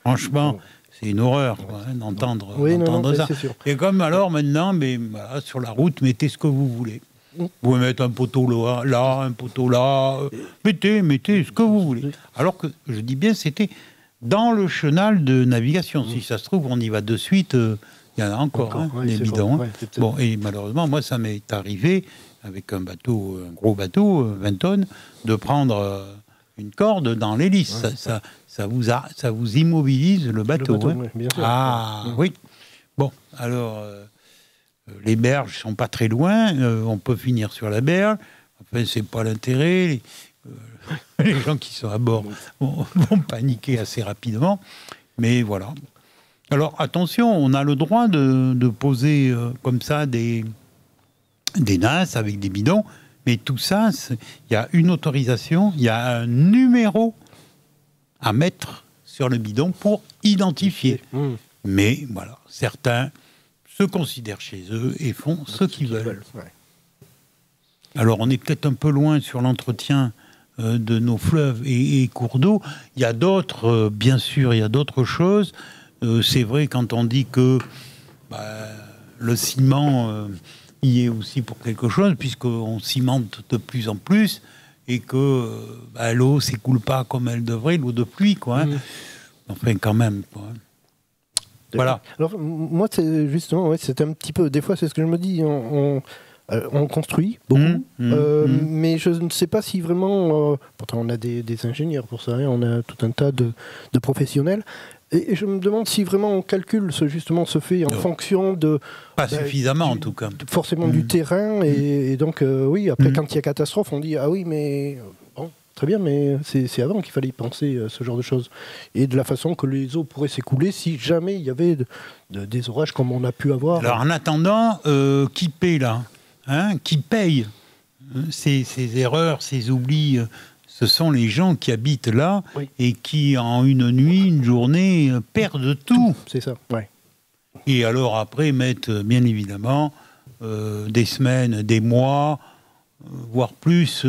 Franchement, c'est une horreur, quoi, hein, d'entendre ça. Et comme alors, maintenant, mais, voilà, sur la route, mettez ce que vous voulez. Vous pouvez mettre un poteau là, un poteau là, mettez ce que vous voulez. Alors que, je dis bien, c'était dans le chenal de navigation. Si ça se trouve, on y va de suite, il y en a encore, des bidons. Bon, et malheureusement, moi, ça m'est arrivé, avec un gros bateau, 20 tonnes, de prendre une corde dans l'hélice. Ça vous immobilise le bateau. Bien sûr. Ah, oui. Bon, alors... les berges sont pas très loin, on peut finir sur la berge. Enfin, c'est pas l'intérêt. Les gens qui sont à bord vont paniquer assez rapidement. Mais voilà. Alors attention, on a le droit de poser comme ça des nasses avec des bidons, mais tout ça, il y a une autorisation, il y a un numéro à mettre sur le bidon pour identifier. Mais voilà, certains se considèrent chez eux et font ce qu'ils veulent. Alors, on est peut-être un peu loin sur l'entretien de nos fleuves et cours d'eau. Il y a d'autres, bien sûr, il y a d'autres choses. C'est vrai quand on dit que le ciment y est aussi pour quelque chose, puisqu'on cimente de plus en plus et que l'eau ne s'écoule pas comme elle devrait, l'eau de pluie, quoi. Hein. Enfin, quand même, quoi. Voilà. Alors, moi, c'est justement, c'est un petit peu. Des fois, c'est ce que je me dis. On construit beaucoup, mais je ne sais pas si vraiment. Pourtant, on a des ingénieurs pour ça, hein, on a tout un tas de professionnels. Et je me demande si vraiment on calcule justement se fait en fonction de... Pas suffisamment, en tout cas. Forcément du terrain. Et donc, oui, après, quand il y a catastrophe, on dit, ah oui, mais... Bon, très bien, mais c'est avant qu'il fallait y penser ce genre de choses. Et de la façon que les eaux pourraient s'écouler si jamais il y avait des orages comme on a pu avoir. Alors, en attendant, qui paie, là, hein, qui paye ces erreurs, ces oublis ce sont les gens qui habitent là et qui, en une nuit, une journée, perdent tout. C'est ça, ouais. Et alors, après, mettent, bien évidemment, des semaines, des mois, voire plus,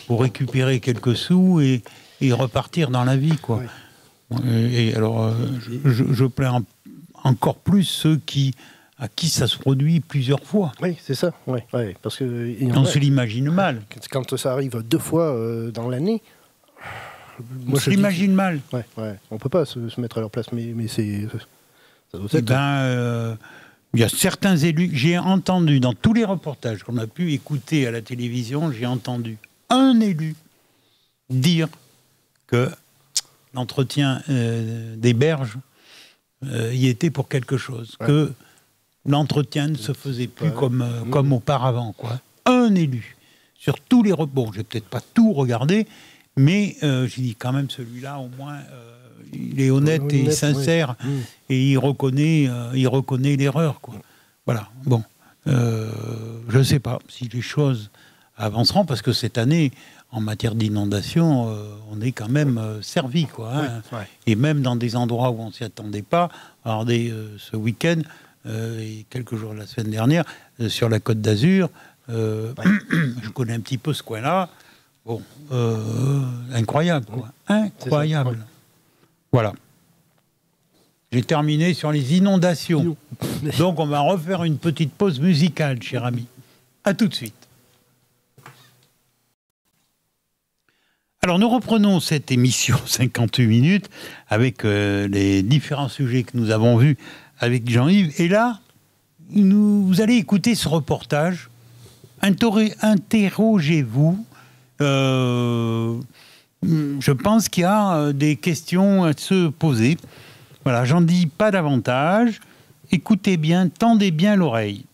pour récupérer quelques sous et repartir dans la vie, quoi. Ouais. Et alors, je plains encore plus ceux à qui ça se produit plusieurs fois. Oui, c'est ça. Ouais, parce que on se l'imagine mal. Quand ça arrive 2 fois dans l'année, on se l'imagine mal. Ouais. On peut pas se mettre à leur place, mais c'est ça doit être. Il y a certains élus. J'ai entendu dans tous les reportages qu'on a pu écouter à la télévision, j'ai entendu un élu dire que l'entretien des berges y était pour quelque chose, que l'entretien ne se faisait plus comme auparavant, quoi. Un élu. Sur tous les... Bon, j'ai peut-être pas tout regardé, mais j'ai dit quand même, celui-là, au moins, il est honnête et sincère, et il reconnaît l'erreur, quoi. Voilà. Bon. Je ne sais pas si les choses avanceront, parce que cette année, en matière d'inondation, on est quand même servi, quoi. Hein. Ouais, ouais. Et même dans des endroits où on ne s'y attendait pas. Regardez, ce week-end, et quelques jours la semaine dernière, sur la Côte d'Azur, je connais un petit peu ce coin-là. Bon, incroyable, quoi. Incroyable. Ouais. Voilà. J'ai terminé sur les inondations. Donc, on va refaire une petite pause musicale, cher ami. À tout de suite. Alors, nous reprenons cette émission 58 minutes avec les différents sujets que nous avons vus avec Jean-Yves. Et là, vous allez écouter ce reportage. Interrogez-vous. Je pense qu'il y a des questions à se poser. Voilà, j'en dis pas davantage. Écoutez bien, tendez bien l'oreille.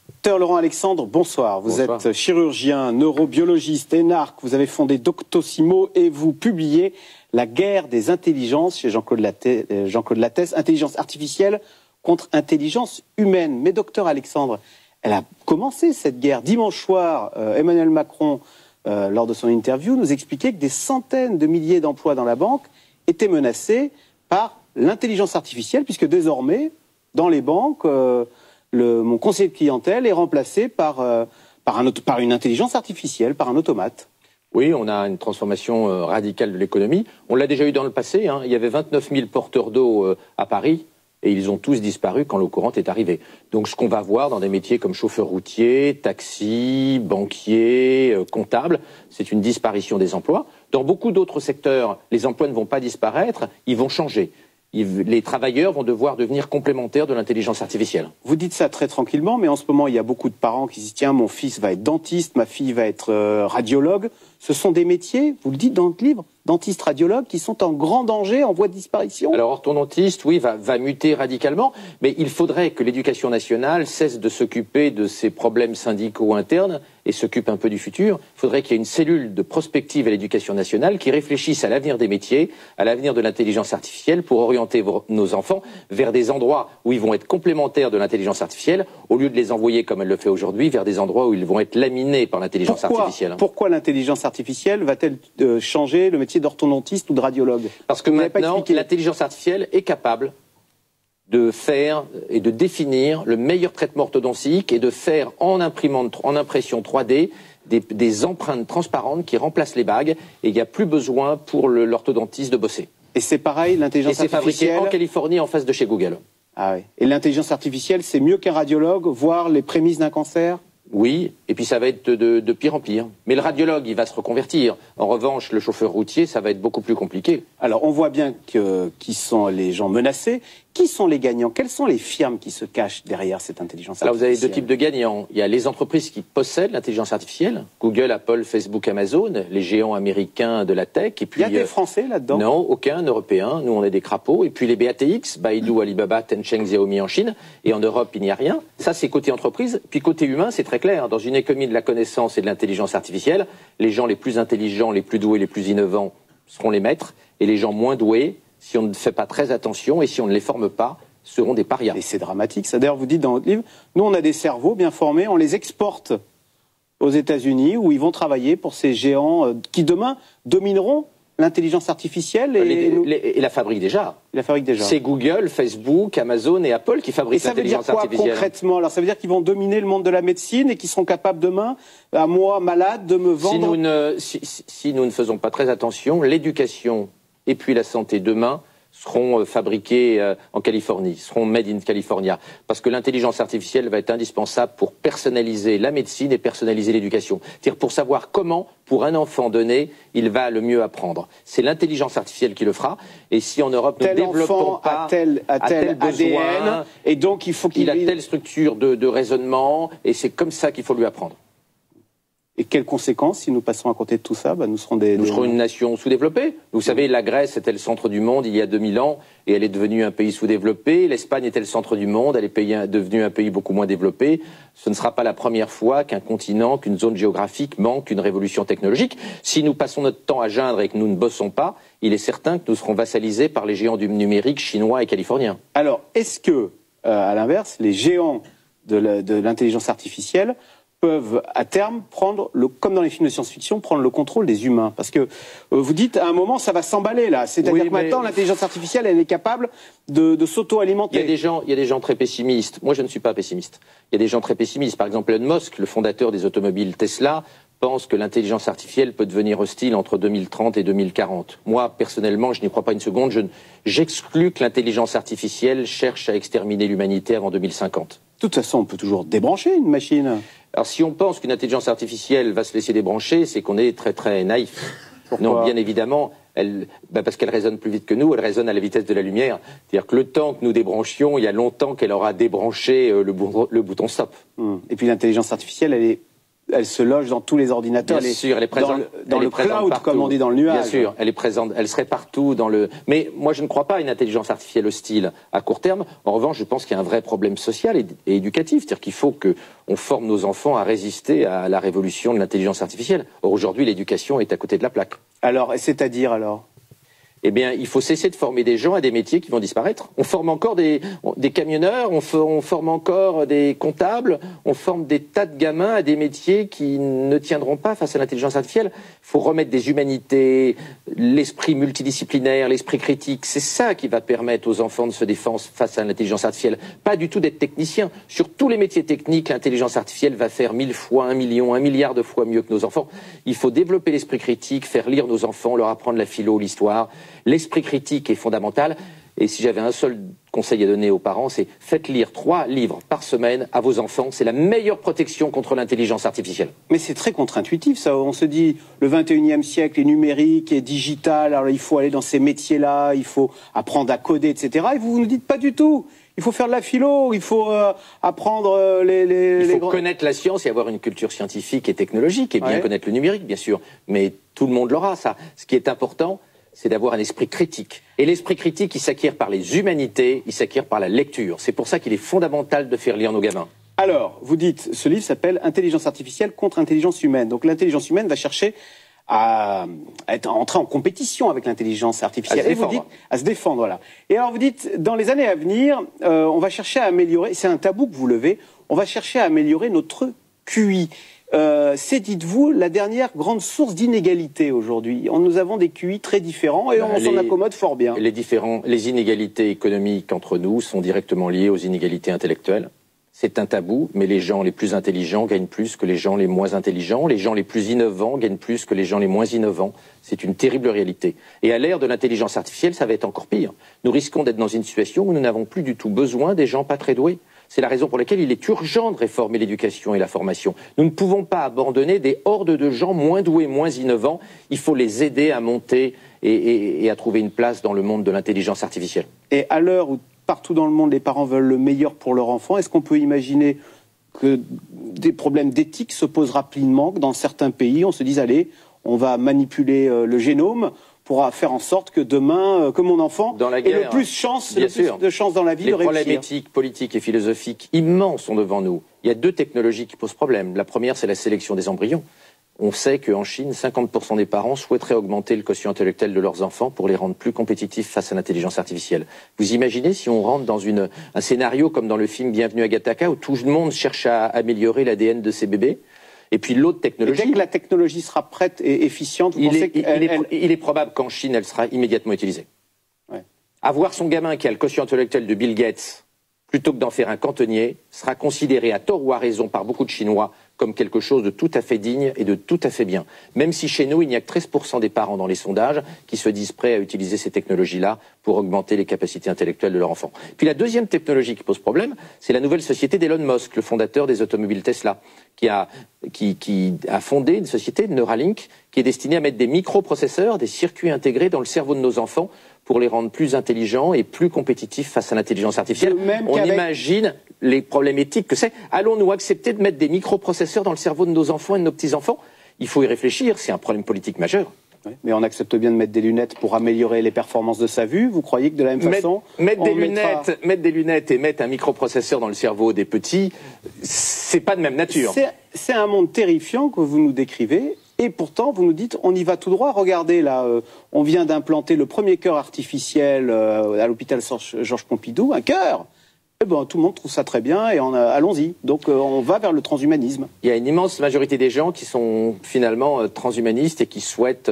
Docteur Laurent Alexandre, bonsoir. Vous êtes chirurgien, neurobiologiste, énarque. Vous avez fondé Doctissimo et vous publiez La guerre des intelligences chez Jean-Claude Lattès, intelligence artificielle contre intelligence humaine. Mais docteur Alexandre, elle a commencé cette guerre. Dimanche soir, Emmanuel Macron, lors de son interview, nous expliquait que des centaines de milliers d'emplois dans la banque étaient menacés par l'intelligence artificielle, puisque désormais, dans les banques, mon conseiller de clientèle est remplacé par une intelligence artificielle, par un automate. Oui, on a une transformation radicale de l'économie. On l'a déjà eu dans le passé. Hein. Il y avait 29 000 porteurs d'eau à Paris et ils ont tous disparu quand l'eau courante est arrivée. Donc ce qu'on va voir dans des métiers comme chauffeur routier, taxi, banquier, comptable, c'est une disparition des emplois. Dans beaucoup d'autres secteurs, les emplois ne vont pas disparaître, ils vont changer. Les travailleurs vont devoir devenir complémentaires de l'intelligence artificielle. Vous dites ça très tranquillement, mais en ce moment, il y a beaucoup de parents qui se disent « Tiens, mon fils va être dentiste, ma fille va être radiologue ». Ce sont des métiers, vous le dites dans le livre, dentiste, radiologue, qui sont en grand danger, en voie de disparition. Alors, orthodontiste, oui, va muter radicalement, mais il faudrait que l'éducation nationale cesse de s'occuper de ces problèmes syndicaux internes et s'occupe un peu du futur. Il faudrait qu'il y ait une cellule de prospective à l'éducation nationale qui réfléchisse à l'avenir des métiers, à l'avenir de l'intelligence artificielle pour orienter nos enfants vers des endroits où ils vont être complémentaires de l'intelligence artificielle, au lieu de les envoyer, comme elle le fait aujourd'hui, vers des endroits où ils vont être laminés par l'intelligence artificielle. Pourquoi l'intelligence artificielle va-t-elle changer le métier d'orthodontiste ou de radiologue? Parce que maintenant, l'intelligence artificielle est capable de faire et de définir le meilleur traitement orthodontique et de faire en impression 3D des empreintes transparentes qui remplacent les bagues, et il n'y a plus besoin pour l'orthodontiste de bosser. Et c'est pareil, l'intelligence artificielle... Et c'est fabriqué en Californie en face de chez Google. Ah oui. Et l'intelligence artificielle, c'est mieux qu'un radiologue, voir les prémices d'un cancer? Oui, et puis ça va être de pire en pire. Mais le radiologue, il va se reconvertir. En revanche, le chauffeur routier, ça va être beaucoup plus compliqué. Alors, on voit bien qui sont les gens menacés. Qui sont les gagnants? Quelles sont les firmes qui se cachent derrière cette intelligence artificielle? Alors, vous avez deux types de gagnants. Il y a les entreprises qui possèdent l'intelligence artificielle. Google, Apple, Facebook, Amazon, les géants américains de la tech. Et puis, il y a des Français là-dedans? Non, aucun Européen. Nous, on est des crapauds. Et puis les BATX, Baidu, Alibaba, Tencent, Xiaomi en Chine. Et en Europe, il n'y a rien. Ça, c'est côté entreprise. Puis côté humain, c'est très clair. Dans une économie de la connaissance et de l'intelligence artificielle, les gens les plus intelligents, les plus doués, les plus innovants seront les maîtres. Et les gens moins doués, si on ne fait pas très attention et si on ne les forme pas, seront des parias. Et c'est dramatique. Ça, d'ailleurs, vous dites dans votre livre, nous, on a des cerveaux bien formés, on les exporte aux États-Unis où ils vont travailler pour ces géants qui, demain, domineront l'intelligence artificielle et la fabriquent déjà. La fabriquent déjà. C'est Google, Facebook, Amazon et Apple qui fabriquent l'intelligence artificielle. Ça veut dire quoi concrètement? Alors, ça veut dire qu'ils vont dominer le monde de la médecine et qu'ils seront capables demain, à moi, malade, de me vendre... Si nous ne faisons pas très attention, l'éducation et puis la santé demain seront fabriqués en Californie, seront made in California. Parce que l'intelligence artificielle va être indispensable pour personnaliser la médecine et personnaliser l'éducation. C'est-à-dire pour savoir comment, pour un enfant donné, il va le mieux apprendre. C'est l'intelligence artificielle qui le fera. Et si en Europe, nous ne développons pas tel ADN, besoin, et donc il faut qu'il a telle structure de raisonnement, et c'est comme ça qu'il faut lui apprendre. Et quelles conséquences, si nous passons à côté de tout ça? Nous serons une nation sous-développée. Vous savez, la Grèce était le centre du monde il y a 2000 ans, et elle est devenue un pays sous-développé. L'Espagne était le centre du monde, elle est devenue un pays beaucoup moins développé. Ce ne sera pas la première fois qu'un continent, qu'une zone géographique manque une révolution technologique. Si nous passons notre temps à geindre et que nous ne bossons pas, il est certain que nous serons vassalisés par les géants du numérique chinois et californiens. Alors, est-ce que, à l'inverse, les géants de l'intelligence artificielle peuvent à terme prendre, comme dans les films de science-fiction, prendre le contrôle des humains. Parce que vous dites, à un moment, ça va s'emballer là. C'est-à-dire que maintenant, l'intelligence artificielle, elle est capable de s'auto-alimenter. Il y a des gens très pessimistes. Moi, je ne suis pas pessimiste. Il y a des gens très pessimistes. Par exemple, Elon Musk, le fondateur des automobiles Tesla, pense que l'intelligence artificielle peut devenir hostile entre 2030 et 2040. Moi, personnellement, je n'y crois pas une seconde. J'exclus que l'intelligence artificielle cherche à exterminer l'humanité avant 2050. De toute façon, on peut toujours débrancher une machine. Alors, si on pense qu'une intelligence artificielle va se laisser débrancher, c'est qu'on est très très naïf. Pourquoi ? Non, bien évidemment, parce qu'elle raisonne plus vite que nous, elle raisonne à la vitesse de la lumière. C'est-à-dire que le temps que nous débranchions, il y a longtemps qu'elle aura débranché le bouton stop. Et puis l'intelligence artificielle, elle se loge dans tous les ordinateurs. Bien sûr, elle est présente dans le cloud, partout. comme on dit dans le nuage. Bien sûr, elle est présente, elle serait partout dans le... Mais moi, je ne crois pas à une intelligence artificielle hostile à court terme. En revanche, je pense qu'il y a un vrai problème social et éducatif. C'est-à-dire qu'il faut qu'on forme nos enfants à résister à la révolution de l'intelligence artificielle. Or, aujourd'hui, l'éducation est à côté de la plaque. Alors, c'est-à-dire alors ? Eh bien, il faut cesser de former des gens à des métiers qui vont disparaître. On forme encore des camionneurs, on forme encore des comptables, on forme des tas de gamins à des métiers qui ne tiendront pas face à l'intelligence artificielle. Il faut remettre des humanités, l'esprit multidisciplinaire, l'esprit critique. C'est ça qui va permettre aux enfants de se défendre face à l'intelligence artificielle. Pas du tout d'être technicien. Sur tous les métiers techniques, l'intelligence artificielle va faire 1000 fois, 1 million, 1 milliard de fois mieux que nos enfants. Il faut développer l'esprit critique, faire lire nos enfants, leur apprendre la philo, l'histoire. L'esprit critique est fondamental. Et si j'avais un seul conseil à donner aux parents, c'est faites lire 3 livres par semaine à vos enfants. C'est la meilleure protection contre l'intelligence artificielle. Mais c'est très contre-intuitif, ça. On se dit, le 21e siècle est numérique, est digital, alors il faut aller dans ces métiers-là, il faut apprendre à coder, etc. Et vous nous dites pas du tout. Il faut faire de la philo, il faut apprendre Il faut connaître la science et avoir une culture scientifique et technologique, et bien connaître le numérique, bien sûr. Mais tout le monde l'aura, ça. Ce qui est important, c'est d'avoir un esprit critique. Et l'esprit critique, il s'acquiert par les humanités, il s'acquiert par la lecture. C'est pour ça qu'il est fondamental de faire lire nos gamins. Alors, vous dites, ce livre s'appelle « Intelligence artificielle contre intelligence humaine ». Donc l'intelligence humaine va chercher à entrer en compétition avec l'intelligence artificielle. Et vous dites, à se défendre, voilà. Et alors vous dites, dans les années à venir, on va chercher à améliorer, c'est un tabou que vous levez, on va chercher à améliorer notre QI. C'est, dites-vous, la dernière grande source d'inégalité aujourd'hui. Nous avons des QI très différents et on s'en accommode fort bien. Les inégalités économiques entre nous sont directement liées aux inégalités intellectuelles. C'est un tabou, mais les gens les plus intelligents gagnent plus que les gens les moins intelligents. Les gens les plus innovants gagnent plus que les gens les moins innovants. C'est une terrible réalité. Et à l'ère de l'intelligence artificielle, ça va être encore pire. Nous risquons d'être dans une situation où nous n'avons plus du tout besoin des gens pas très doués. C'est la raison pour laquelle il est urgent de réformer l'éducation et la formation. Nous ne pouvons pas abandonner des hordes de gens moins doués, moins innovants. Il faut les aider à monter et à trouver une place dans le monde de l'intelligence artificielle. Et à l'heure où partout dans le monde, les parents veulent le meilleur pour leur enfant, est-ce qu'on peut imaginer que des problèmes d'éthique se posent rapidement, que dans certains pays, on se dise, allez, on va manipuler le génome pour faire en sorte que demain, que mon enfant ait le plus de chance dans la vie de réussir. Les problèmes éthiques, politiques et philosophiques immenses sont devant nous. Il y a 2 technologies qui posent problème. La première, c'est la sélection des embryons. On sait qu'en Chine, 50% des parents souhaiteraient augmenter le quotient intellectuel de leurs enfants pour les rendre plus compétitifs face à l'intelligence artificielle. Vous imaginez si on rentre dans un scénario comme dans le film Bienvenue à Gattaca, où tout le monde cherche à améliorer l'ADN de ses bébés? Et puis l'autre technologie... Et dès que la technologie sera prête et efficiente, vous pensez il est probable qu'en Chine, elle sera immédiatement utilisée. Ouais. Avoir son gamin qui a le quotient intellectuel de Bill Gates, plutôt que d'en faire un cantonnier, sera considéré à tort ou à raison par beaucoup de Chinois comme quelque chose de tout à fait digne et de tout à fait bien. Même si chez nous, il n'y a que 13% des parents dans les sondages qui se disent prêts à utiliser ces technologies-là pour augmenter les capacités intellectuelles de leur enfant. Puis la deuxième technologie qui pose problème, c'est la nouvelle société d'Elon Musk, le fondateur des automobiles Tesla, qui a fondé une société, Neuralink, qui est destinée à mettre des microprocesseurs, des circuits intégrés dans le cerveau de nos enfants pour les rendre plus intelligents et plus compétitifs face à l'intelligence artificielle. On imagine les problèmes éthiques que c'est. Allons-nous accepter de mettre des microprocesseurs dans le cerveau de nos enfants et de nos petits-enfants? Il faut y réfléchir, c'est un problème politique majeur. Oui, mais on accepte bien de mettre des lunettes pour améliorer les performances de sa vue. Vous croyez que de la même façon... Mettre des lunettes et mettre un microprocesseur dans le cerveau des petits, c'est pas de même nature. C'est un monde terrifiant que vous nous décrivez. Et pourtant, vous nous dites, on y va tout droit. Regardez, là, on vient d'implanter le premier cœur artificiel à l'hôpital Georges Pompidou. Un cœur bon, tout le monde trouve ça très bien et allons-y. Donc on va vers le transhumanisme. Il y a une immense majorité des gens qui sont finalement transhumanistes et qui souhaitent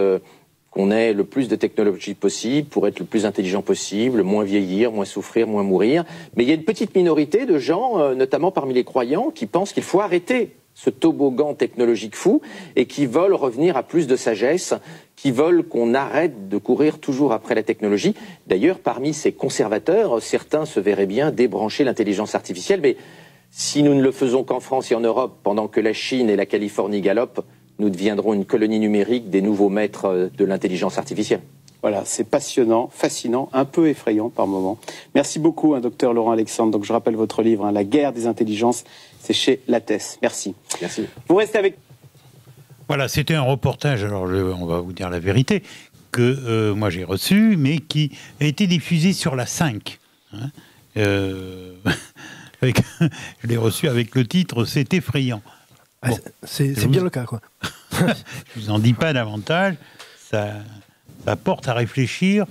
qu'on ait le plus de technologie possible pour être le plus intelligent possible, moins vieillir, moins souffrir, moins mourir. Mais il y a une petite minorité de gens, notamment parmi les croyants, qui pensent qu'il faut arrêter ce toboggan technologique fou et qui veulent revenir à plus de sagesse, qui veulent qu'on arrête de courir toujours après la technologie. D'ailleurs, parmi ces conservateurs, certains se verraient bien débrancher l'intelligence artificielle, mais si nous ne le faisons qu'en France et en Europe, pendant que la Chine et la Californie galopent, nous deviendrons une colonie numérique des nouveaux maîtres de l'intelligence artificielle. Voilà, c'est passionnant, fascinant, un peu effrayant par moments. Merci beaucoup, docteur Laurent Alexandre. Donc je rappelle votre livre, La guerre des intelligences, c'est chez Lattès. Merci. Merci. Vous restez avec... Voilà, c'était un reportage, alors on va vous dire la vérité, que moi j'ai reçu, mais qui a été diffusé sur la 5. Hein, je l'ai reçu avec le titre « C'est effrayant ». Bon, c'est bien le cas, quoi. Je ne vous en dis pas davantage, ça porte à réfléchir,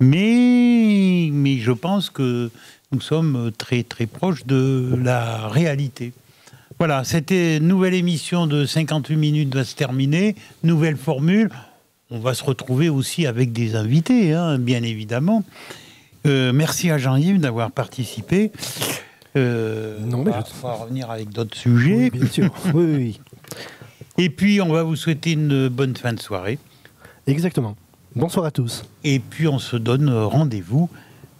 mais je pense que nous sommes très, très proches de la réalité. Voilà, cette nouvelle émission de 58 minutes va se terminer, nouvelle formule. On va se retrouver aussi avec des invités, hein, bien évidemment. Merci à Jean-Yves d'avoir participé. Non, mais on va revenir avec d'autres sujets. Oui, bien sûr. Oui. Et puis, on va vous souhaiter une bonne fin de soirée. Exactement. Bonsoir à tous. Et puis, on se donne rendez-vous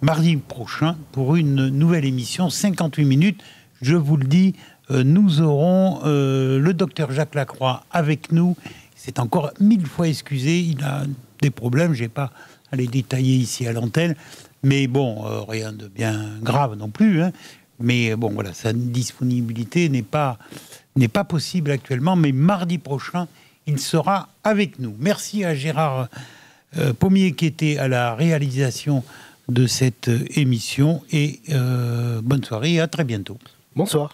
mardi prochain pour une nouvelle émission, 58 minutes. Je vous le dis, nous aurons le docteur Jacques Lacroix avec nous. C'est encore 1000 fois excusé. Il a des problèmes. Je n'ai pas à les détailler ici à l'antenne. Mais bon, rien de bien grave non plus, hein. Mais bon, voilà, sa disponibilité n'est pas possible actuellement, mais mardi prochain, il sera avec nous. Merci à Gérard Pommier qui était à la réalisation de cette émission et bonne soirée et à très bientôt. Bonsoir.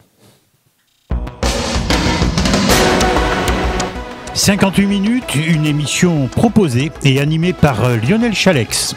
58 minutes, une émission proposée et animée par Lionel Chalex.